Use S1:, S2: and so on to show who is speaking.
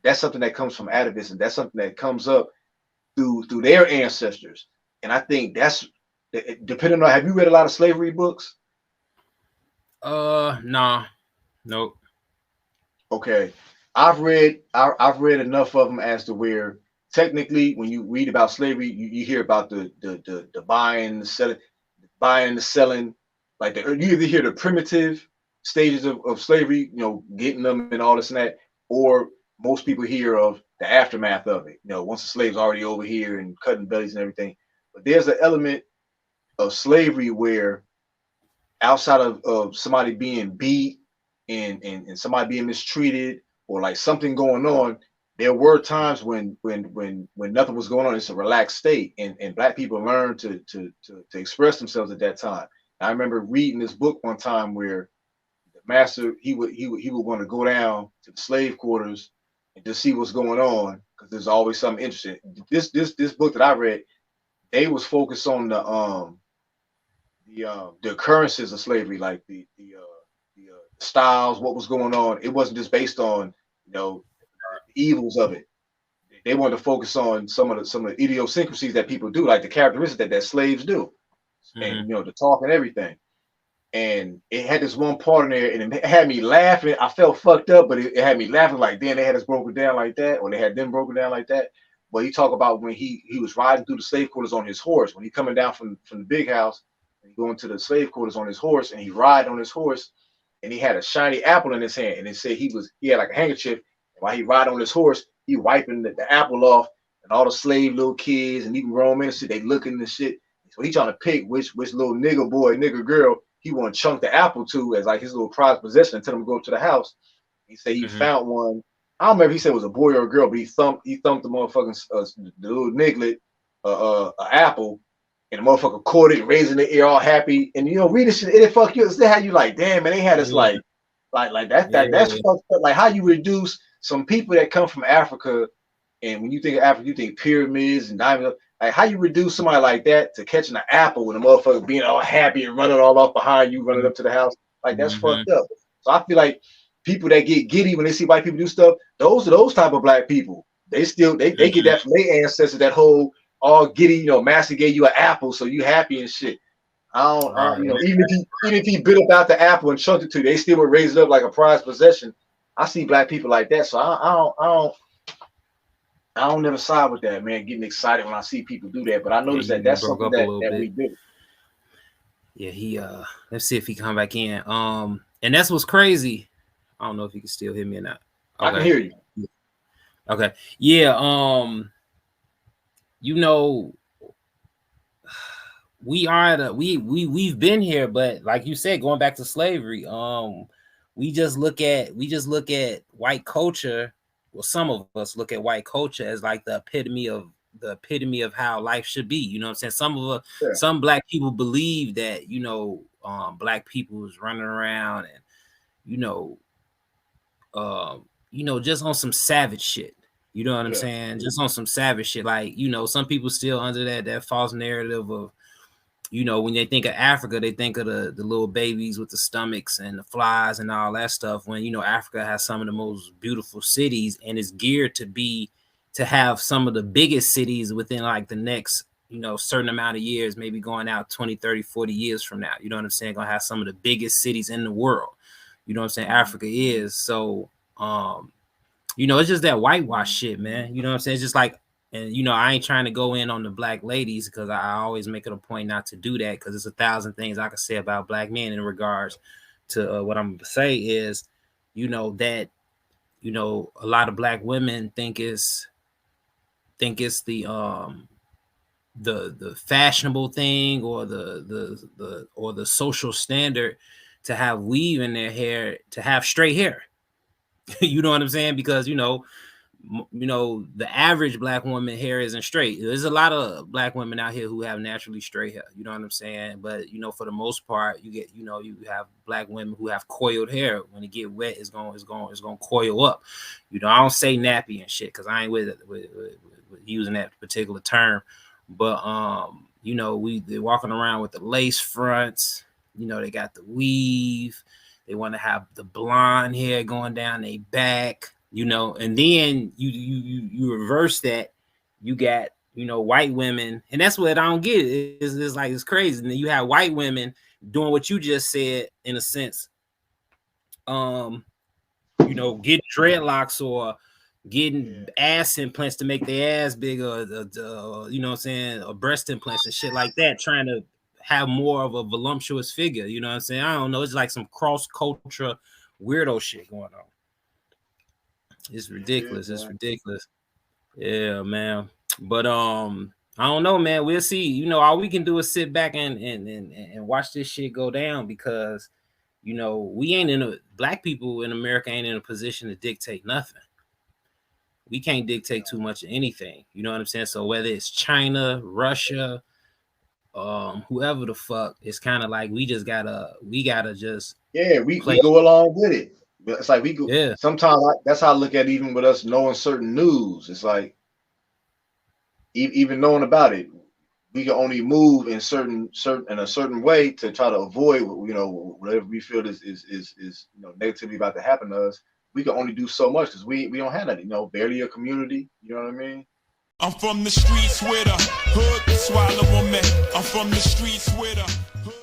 S1: that's something that comes from atavism. That's something that comes up through their ancestors. And I think that's depending on, have you read a lot of slavery books?
S2: Nah, nope.
S1: Okay. I've read enough of them as to where technically when you read about slavery, you hear about the buying and the selling, like you either hear the primitive stages of slavery, getting them and all this and that, or most people hear of the aftermath of it, once the slave's already over here and cutting bellies and everything. But there's an element of slavery where outside of somebody being beat and somebody being mistreated or like something going on, there were times when nothing was going on. It's a relaxed state, and black people learned to express themselves at that time. And I remember reading this book one time where the master he would want to go down to the slave quarters and just see what's going on because there's always something interesting. This book that I read, they was focused on the occurrences of slavery, like the styles, what was going on. It wasn't just based on the evils of it. They wanted to focus on some of the idiosyncrasies that people do, like the characteristics that slaves do, and
S2: Mm-hmm.
S1: the talk and everything. And it had this one part in there, and it had me laughing. I felt fucked up, but it had me laughing. Like, then they had us broken down like that, or they had them broken down like that. But he talked about when he was riding through the slave quarters on his horse, when he coming down from the big house, and he going to the slave quarters on his horse, and he ride on his horse, and he had a shiny apple in his hand, and it said he had like a handkerchief, and while he ride on his horse, he wiping the apple off, and all the slave little kids and even grown men and shit, they looking and shit. So he trying to pick which little nigga boy, nigga girl he want to chunk the apple to as like his little prized possession and tell him to go up to the house. He said he
S2: Mm-hmm.
S1: found one. I don't remember if he said it was a boy or a girl, but he thumped the motherfucking the little niglet apple, and the motherfucker caught it, raising the ear all happy. And reading shit, it fuck you. It's how you like, damn, man, they had us
S2: Yeah,
S1: like that's
S2: yeah.
S1: fucked up. Like how you reduce some people that come from Africa, and when you think of Africa, you think pyramids and diamonds. Like how you reduce somebody like that to catching an apple and a motherfucker being all happy and running all off behind you, running up to the house. Like that's
S2: Mm-hmm.
S1: fucked up. So I feel like people that get giddy when they see white people do stuff, those are those type of black people. They get
S2: Mm-hmm.
S1: that from their ancestors, that whole all giddy, master gave you an apple, so you happy and shit. I don't,
S2: Right.
S1: even if he bit about the apple and chunked it to you, they still would raise it up like a prized possession. I see black people like that, so I don't never side with that, man. Getting excited when I see people do that, but I
S2: Yeah,
S1: notice that
S2: you
S1: that's
S2: broke
S1: something
S2: up a
S1: that
S2: little
S1: that
S2: bit.
S1: we do.
S2: Yeah, let's see if he come back in. And that's what's crazy. I don't know if he can still hear me or not.
S1: I can
S2: Okay.
S1: hear you.
S2: Okay. Yeah, you know, we've been here, but like you said, going back to slavery, we just look at white culture. Well, some of us look at white culture as like the epitome of how life should be. You know what I'm saying?
S1: Yeah,
S2: Some black people believe that, black people is running around and, you know, just on some savage shit. You know what I'm
S1: yeah,
S2: saying? Just on some savage shit. Like, some people still under that false narrative of, when they think of Africa, they think of the little babies with the stomachs and the flies and all that stuff. When, Africa has some of the most beautiful cities and is geared to have some of the biggest cities within like the next, certain amount of years, maybe going out 20, 30, 40 years from now. You know what I'm saying? Gonna have some of the biggest cities in the world. You know what I'm saying? Africa is. So, um, it's just that whitewash shit, man. You know what I'm saying? It's just like, and I ain't trying to go in on the black ladies because I always make it a point not to do that because there's a thousand things I could say about black men in regards to what I'm gonna say is, that a lot of black women think it's the fashionable thing or the social standard to have weave in their hair, to have straight hair. You know what I'm saying? Because the average black woman hair isn't straight. There's a lot of black women out here who have naturally straight hair. You know what I'm saying? But for the most part, you have black women who have coiled hair. When it get wet, it's going to coil up. I don't say nappy and shit because I ain't with using that particular term. But they're walking around with the lace fronts. They got the weave. They want to have the blonde hair going down their back. you know, and then you reverse that, you got, you know, white women, and that's what I don't get. It's like it's crazy. And then you have white women doing what you just said in a sense, you know, getting dreadlocks or getting ass implants to make their ass bigger, you know what I'm saying, or breast implants and shit like that, trying to have more of a voluptuous figure. You know what I'm saying? I don't know. It's like some cross culture weirdo shit going on. It's ridiculous. It's ridiculous. Yeah, man. But I don't know, man. We'll see. You know, all we can do is sit back and watch this shit go down, because you know, we ain't in a, black people in America ain't in a position to dictate nothing. We can't dictate too much of anything. You know what I'm saying? So whether it's China, Russia, whoever the fuck, it's kind of like we gotta just
S1: we go along with it. It's like we go.
S2: Yeah.
S1: Sometimes that's how I look at it, even with us knowing certain news. It's like even knowing about it, we can only move in a certain way to try to avoid, you know, whatever we feel is you know, negatively about to happen to us. We can only do so much because we don't have that, you know, barely a community. You know what I mean?
S3: I'm from the streets with a hood swallow me. I'm from the streets with a hood.